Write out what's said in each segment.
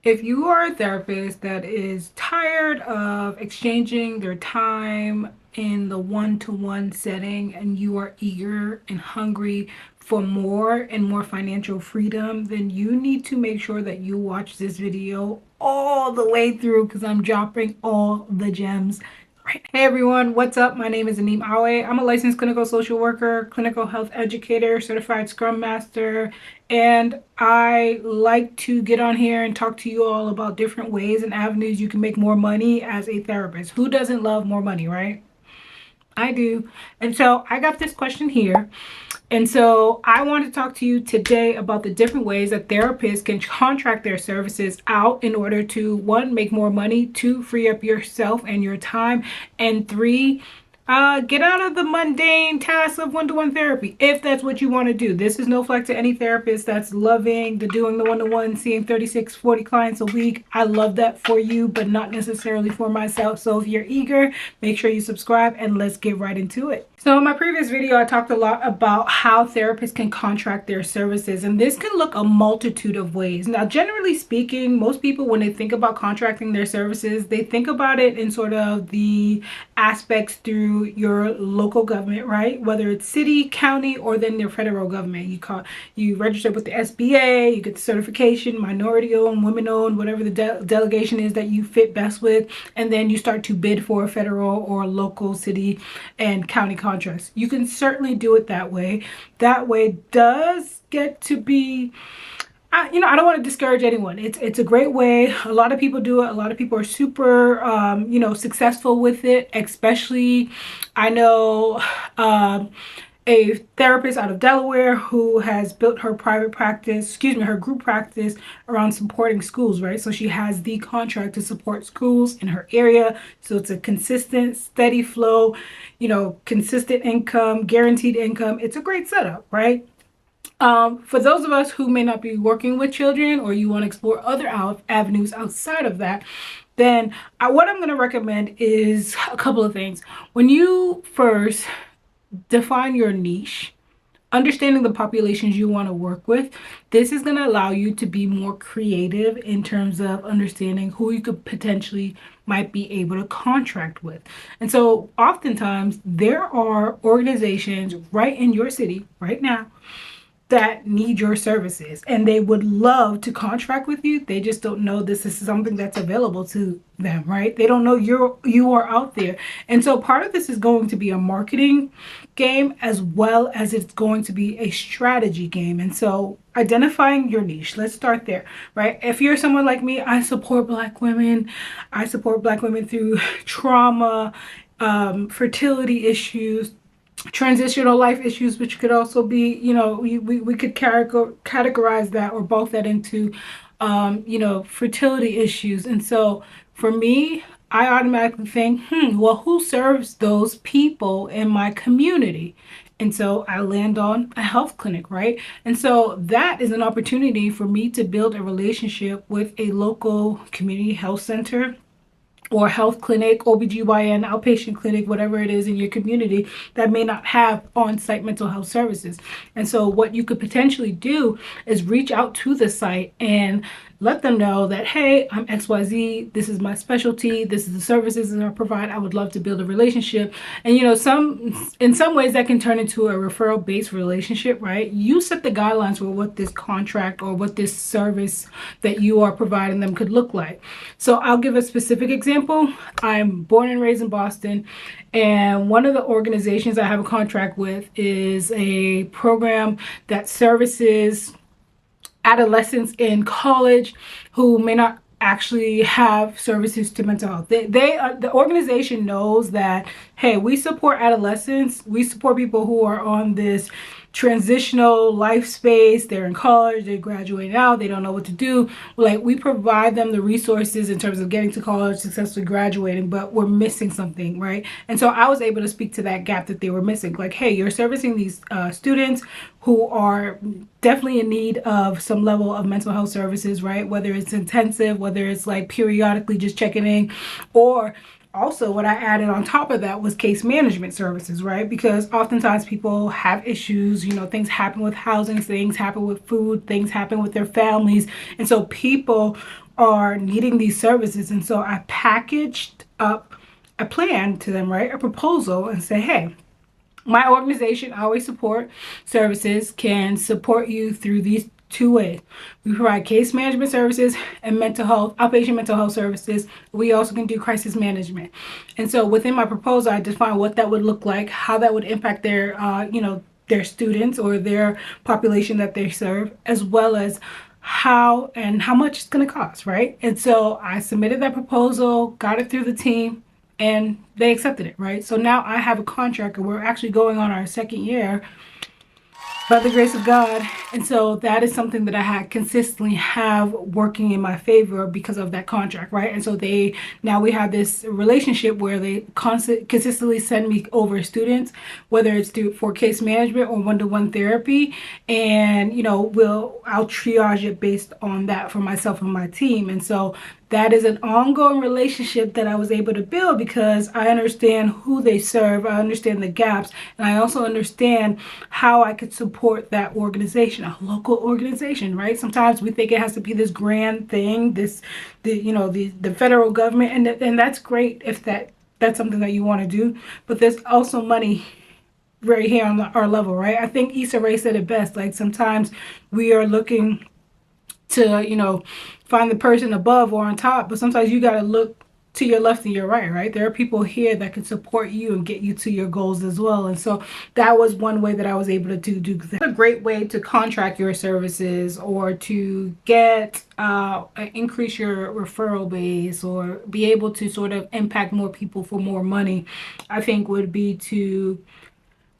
If you are a therapist that is tired of exchanging their time in the one-to-one setting and you are eager and hungry for more and more financial freedom, then you need to make sure that you watch this video all the way through because I'm dropping all the gems. Hey everyone, what's up? My name is Anim Awe. I'm a licensed clinical social worker, clinical health educator, certified scrum master, and I like to get on here and talk to you all about different ways and avenues you can make more money as a therapist. Who doesn't love more money, right? I do. And so I got this question here. And so I want to talk to you today about the different ways that therapists can contract their services out in order to, one, make more money, two, free up yourself and your time, and three, get out of the mundane tasks of one-to-one therapy if that's what you want to do. This is no flex to any therapist that's loving the doing the one-to-one, seeing 36, 40 clients a week. I love that for you, but not necessarily for myself. So if you're eager, make sure you subscribe and let's get right into it. So in my previous video, I talked a lot about how therapists can contract their services, and this can look a multitude of ways. Now, generally speaking, most people, when they think about contracting their services, they think about it in sort of the aspects through your local government, right? Whether it's city, county, or then your federal government. You register with the SBA, you get the certification, minority owned, women owned, whatever the delegation is that you fit best with, and then you start to bid for a federal or local, city, and county contracts. You can certainly do it that way. That way does get to be, I don't want to discourage anyone. It's a great way. A lot of people do it. A lot of people are super, successful with it. Especially, I know a therapist out of Delaware who has built her private practice, her group practice around supporting schools, right? So she has the contract to support schools in her area. So it's a consistent, steady flow, consistent income, guaranteed income. It's a great setup, right? For those of us who may not be working with children or you want to explore other avenues outside of that, then what I'm going to recommend is a couple of things. When you first define your niche, understanding the populations you want to work with, this is going to allow you to be more creative in terms of understanding who you could potentially might be able to contract with. And so oftentimes there are organizations right in your city right now that need your services and they would love to contract with you. They just don't know this is something that's available to them, right? They don't know you are out there. And so part of this is going to be a marketing game as well as it's going to be a strategy game. And so identifying your niche, let's start there, right? If you're someone like me, I support Black women. I support Black women through trauma, fertility issues, transitional life issues, which could also be, we could categorize that or bulk that into, fertility issues. And so for me, I automatically think, well, who serves those people in my community? And so I land on a health clinic, right? And so that is an opportunity for me to build a relationship with a local community health center or health clinic, OBGYN, outpatient clinic, whatever it is in your community that may not have on-site mental health services. And so what you could potentially do is reach out to the site and let them know that, hey, I'm XYZ, this is my specialty, this is the services that I provide, I would love to build a relationship. And in some ways that can turn into a referral-based relationship, right? You set the guidelines for what this contract or what this service that you are providing them could look like. So I'll give a specific example. I'm born and raised in Boston, and one of the organizations I have a contract with is a program that services adolescents in college who may not actually have services to mental health. The organization knows that, hey, we support adolescents, we support people who are on this transitional life space. They're in college, they graduated out, they don't know what to do. Like, we provide them the resources in terms of getting to college, successfully graduating, but we're missing something, right? And so I was able to speak to that gap that they were missing. Like, hey, you're servicing these students who are definitely in need of some level of mental health services, right? Whether it's intensive, whether it's like periodically just checking in, or also what I added on top of that was case management services, right? Because oftentimes people have issues, things happen with housing, things happen with food, things happen with their families. And so people are needing these services. And so I packaged up a plan to them, right? A proposal, and say, hey, my organization, Always Support Services, can support you through these two ways. We provide case management services and mental health, outpatient mental health services. We also can do crisis management. And so within my proposal, I defined what that would look like, how that would impact their, their students or their population that they serve, as well as how and how much it's going to cost, right? And so I submitted that proposal, got it through the team, and they accepted it, right? So now I have a contract, and we're actually going on our second year by the grace of God. And so that is something that I had consistently have working in my favor because of that contract, right? And so now we have this relationship where they consistently send me over students, whether it's for case management or one-to-one therapy. And, I'll triage it based on that for myself and my team. And so that is an ongoing relationship that I was able to build because I understand who they serve, I understand the gaps, and I also understand how I could support that organization, a local organization, right? Sometimes we think it has to be this grand thing, the federal government, and that's great if that's something that you want to do, but there's also money right here on our level, right? I think Issa Rae said it best, like sometimes we are looking to, find the person above or on top, but sometimes you got to look to your left and your right? There are people here that can support you and get you to your goals as well. And so that was one way that I was able to do that. A great way to contract your services or to get increase your referral base or be able to sort of impact more people for more money, I think would be to,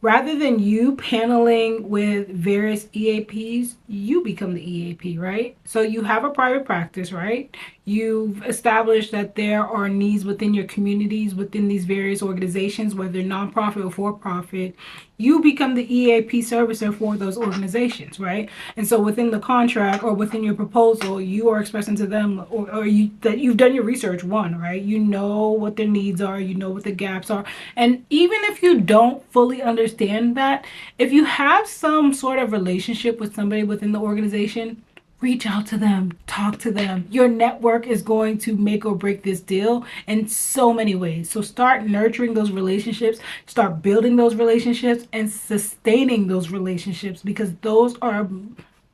rather than you paneling with various EAPs, you become the EAP, right? So you have a private practice, right? You've established that there are needs within your communities, within these various organizations, whether nonprofit or for-profit. You become the EAP servicer for those organizations, right? And so within the contract or within your proposal, you are expressing to them that you've done your research, right? You know what their needs are, you know what the gaps are. And even if you don't fully understand that, if you have some sort of relationship with somebody within the organization, reach out to them, talk to them. Your network is going to make or break this deal in so many ways. So start nurturing those relationships, start building those relationships, and sustaining those relationships, because those are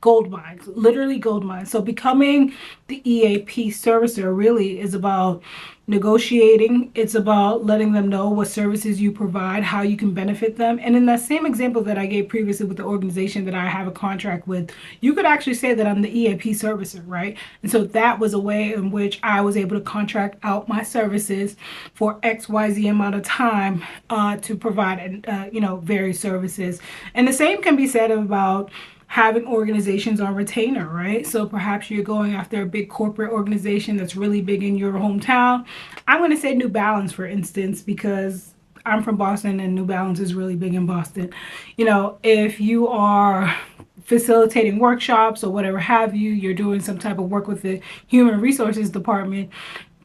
gold mines, literally gold mines. So becoming the EAP servicer really is about negotiating. It's about letting them know what services you provide, how you can benefit them. And in that same example that I gave previously with the organization that I have a contract with, you could actually say that I'm the EAP servicer, right? And so that was a way in which I was able to contract out my services for XYZ amount of time to provide, various services. And the same can be said about having organizations on retainer, right? So perhaps you're going after a big corporate organization that's really big in your hometown. I'm going to say New Balance, for instance, because I'm from Boston and New Balance is really big in Boston. If you are facilitating workshops or whatever have you, you're doing some type of work with the human resources department,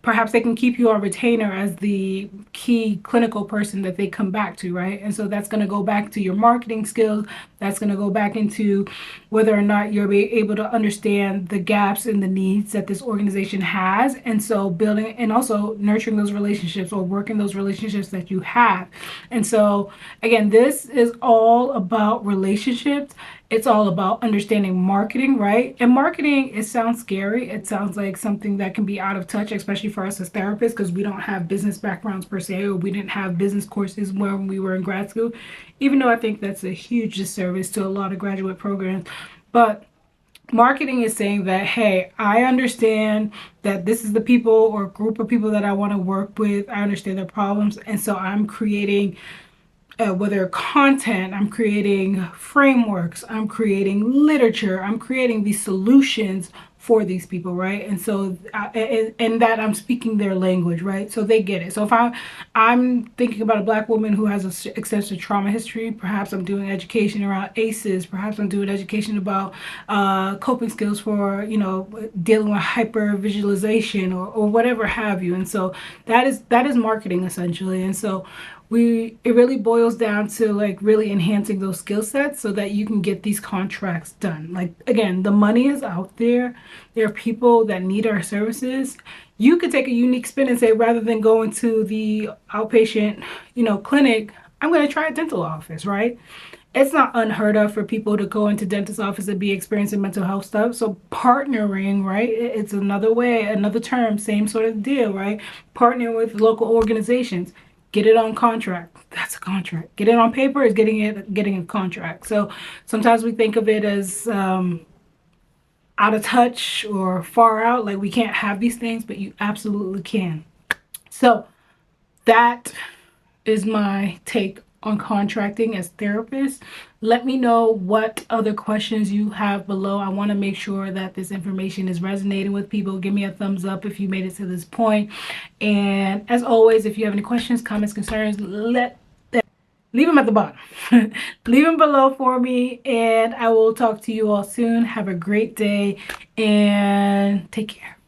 perhaps they can keep you on retainer as the key clinical person that they come back to, right? And so that's going to go back to your marketing skills. That's going to go back into whether or not you're able to understand the gaps and the needs that this organization has. And so building and also nurturing those relationships or working those relationships that you have. And so again, this is all about relationships. It's all about understanding marketing, right? And marketing, it sounds scary. It sounds like something that can be out of touch, especially for us as therapists, because we don't have business backgrounds per se, or we didn't have business courses when we were in grad school, even though I think that's a huge disservice to a lot of graduate programs. But marketing is saying that, hey, I understand that this is the people or group of people that I want to work with. I understand their problems. And so I'm creating whether content, I'm creating frameworks, I'm creating literature, I'm creating these solutions for these people, right? And so and that I'm speaking their language, right? So they get it. So if I'm thinking about a Black woman who has an extensive trauma history, perhaps I'm doing education around ACEs, perhaps I'm doing education about coping skills for, dealing with hyper visualization or whatever have you. And so that is marketing essentially. And so it really boils down to like really enhancing those skill sets so that you can get these contracts done. Like, again, the money is out there. There are people that need our services. You could take a unique spin and say, rather than going to the outpatient, clinic, I'm going to try a dental office, right? It's not unheard of for people to go into dentist office and be experiencing mental health stuff. So partnering, right? It's another way, another term, same sort of deal, right? Partnering with local organizations. Get it on contract. That's a contract. Get it on paper is getting a contract. So sometimes we think of it as out of touch or far out, like we can't have these things, but you absolutely can. So that is my take on contracting as therapists. Let me know what other questions you have below. I want to make sure that this information is resonating with people. Give me a thumbs up if you made it to this point. And as always, if you have any questions, comments, concerns, leave them at the bottom. Leave them below for me, and I will talk to you all soon. Have a great day and take care.